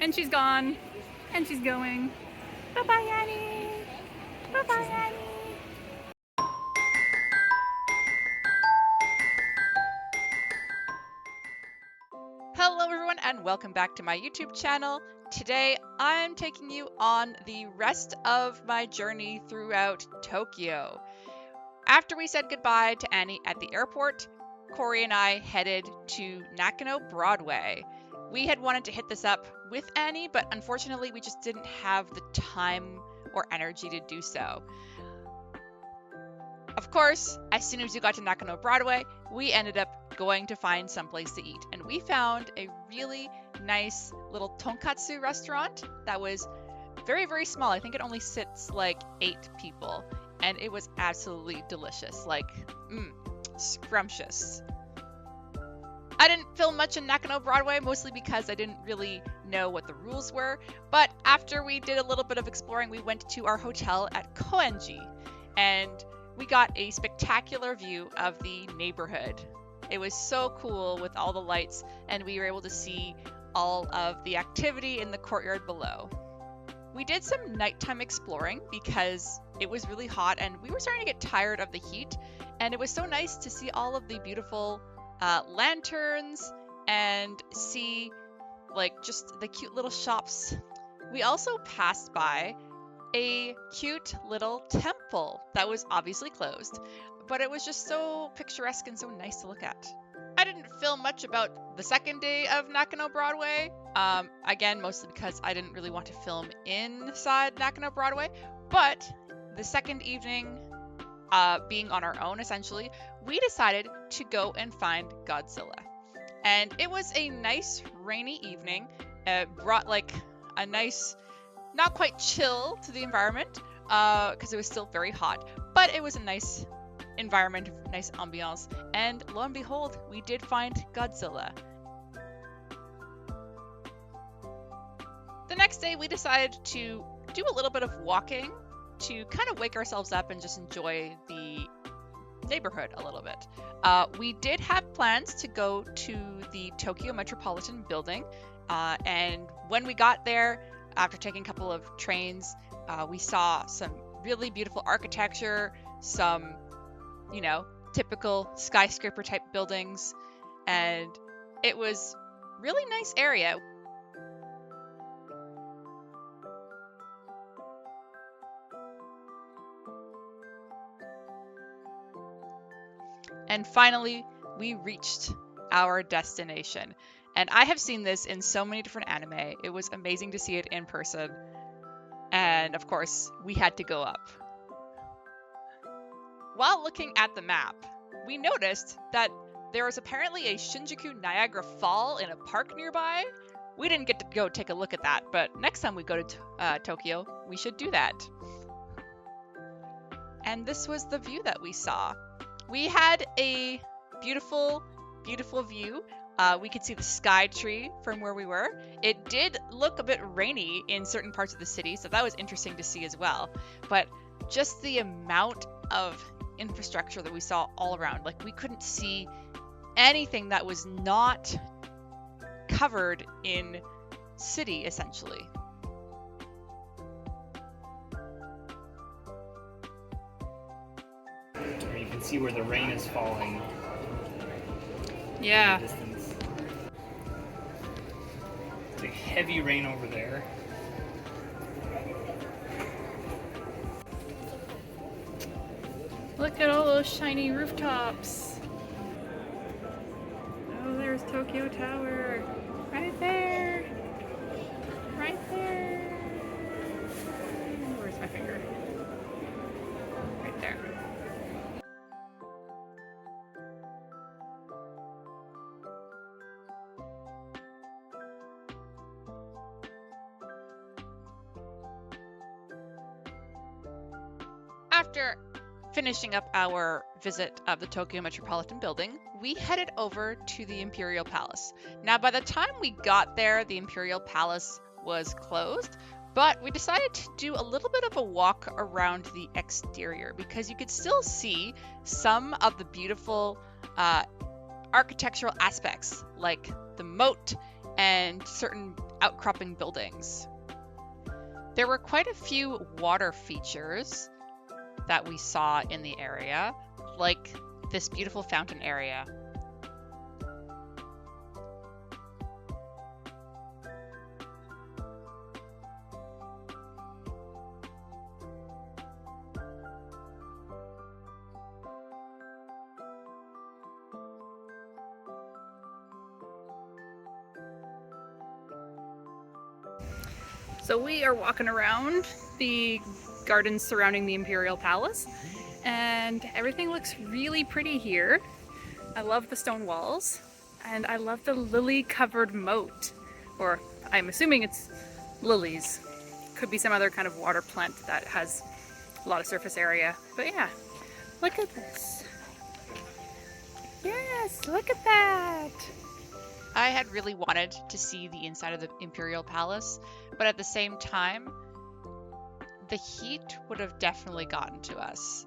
And she's gone. And she's going. Bye-bye, Annie. Bye-bye, Annie. Hello everyone and welcome back to my YouTube channel. Today I'm taking you on the rest of my journey throughout Tokyo. After we said goodbye to Annie at the airport, Corey and I headed to Nakano Broadway. We had wanted to hit this up with Annie, but unfortunately we just didn't have the time or energy to do so. Of course, as soon as we got to Nakano Broadway, we ended up going to find someplace to eat. And we found a really nice little tonkatsu restaurant that was very, very small. I think it only sits like 8 people. And it was absolutely delicious. Like, scrumptious. I didn't film much in Nakano Broadway, mostly because I didn't really know what the rules were. But after we did a little bit of exploring, we went to our hotel at Koenji. And we got a spectacular view of the neighborhood. It was so cool with all the lights, and we were able to see all of the activity in the courtyard below. We did some nighttime exploring because it was really hot and we were starting to get tired of the heat, and it was so nice to see all of the beautiful lanterns and see like just the cute little shops. We also passed by a cute little temple that was obviously closed, but it was just so picturesque and so nice to look at. I didn't film much about the second day of Nakano Broadway, again, mostly because I didn't really want to film inside Nakano Broadway, but the second evening, being on our own essentially, we decided to go and find Godzilla. And it was a nice rainy evening. It brought like a nice, not quite chill to the environment, because it was still very hot, but it was a nice environment, nice ambiance, and lo and behold, we did find Godzilla. The next day, we decided to do a little bit of walking to kind of wake ourselves up and just enjoy the neighborhood a little bit. We did have plans to go to the Tokyo Metropolitan building, and when we got there, after taking a couple of trains, we saw some really beautiful architecture, some, typical skyscraper type buildings, and it was really nice area. And finally, we reached our destination. And I have seen this in so many different anime. It was amazing to see it in person. And of course, we had to go up. While looking at the map, we noticed that there was apparently a Shinjuku Niagara Fall in a park nearby. We didn't get to go take a look at that, but next time we go to Tokyo, we should do that. And this was the view that we saw. We had a beautiful, beautiful view. We could see the sky tree from where we were. It did look a bit rainy in certain parts of the city, so that was interesting to see as well. But just the amount of infrastructure that we saw all around, like we couldn't see anything that was not covered in city, essentially. You can see where the rain is falling. Yeah. In the distance. It's a heavy rain over there. Look at all those shiny rooftops. Oh, there's Tokyo Tower. Right there. Right there. Where's my finger? Right there. After finishing up our visit of the Tokyo Metropolitan building, we headed over to the Imperial Palace. Now, by the time we got there, the Imperial Palace was closed, but we decided to do a little bit of a walk around the exterior because you could still see some of the beautiful architectural aspects, like the moat and certain outcropping buildings. There were quite a few water features that we saw in the area, like this beautiful fountain area. So we are walking around the gardens surrounding the Imperial Palace, and everything looks really pretty here. I love the stone walls, and I love the lily-covered moat, or I'm assuming it's lilies. Could be some other kind of water plant that has a lot of surface area. But yeah, look at this. Yes, look at that. I had really wanted to see the inside of the Imperial Palace, but at the same time, the heat would have definitely gotten to us.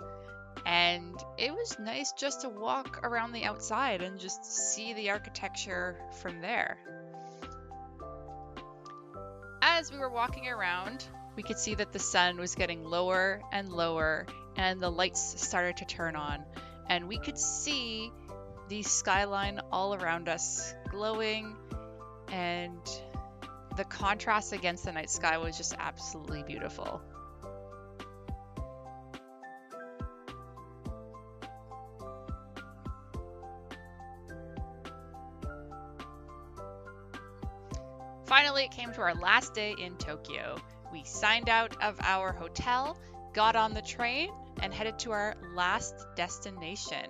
And it was nice just to walk around the outside and just see the architecture from there. As we were walking around, we could see that the sun was getting lower and lower, and the lights started to turn on, and we could see the skyline all around us glowing, and the contrast against the night sky was just absolutely beautiful. Finally, it came to our last day in Tokyo. We signed out of our hotel, got on the train, and headed to our last destination.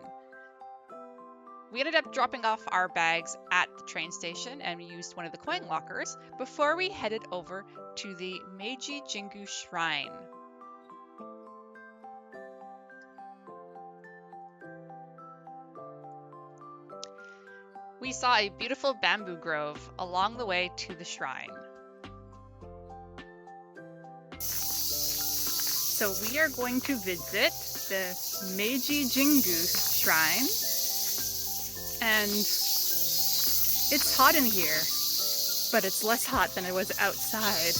We ended up dropping off our bags at the train station, and we used one of the coin lockers before we headed over to the Meiji Jingu Shrine. We saw a beautiful bamboo grove along the way to the shrine. So we are going to visit the Meiji Jingu Shrine. And it's hot in here, but it's less hot than it was outside.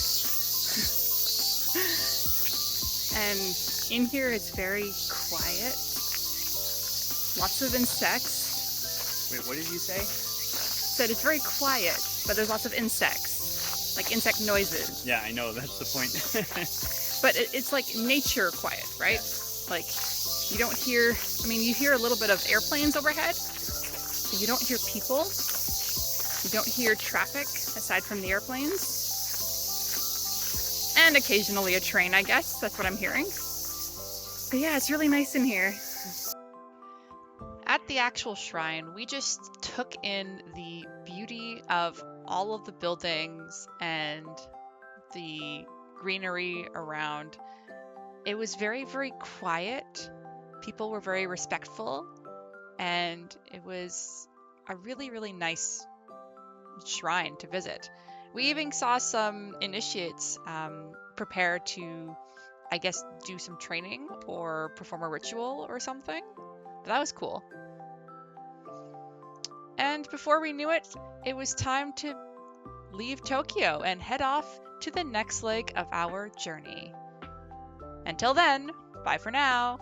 And in here it's very quiet. Lots of insects. Wait, what did you say? Said it's very quiet, but there's lots of insects, like insect noises. Yeah, I know, that's the point. But it's like nature quiet, right? Like you don't hear, I mean, you hear a little bit of airplanes overhead, but you don't hear people. You don't hear traffic aside from the airplanes. And occasionally a train, I guess. That's what I'm hearing. But yeah, it's really nice in here. At the actual shrine, we just took in the beauty of all of the buildings and the greenery around. It was very, very quiet. People were very respectful, and it was a really, really nice shrine to visit. We even saw some initiates prepare to, I guess, do some training or perform a ritual or something. But that was cool. And before we knew it, it was time to leave Tokyo and head off to the next leg of our journey. Until then, bye for now.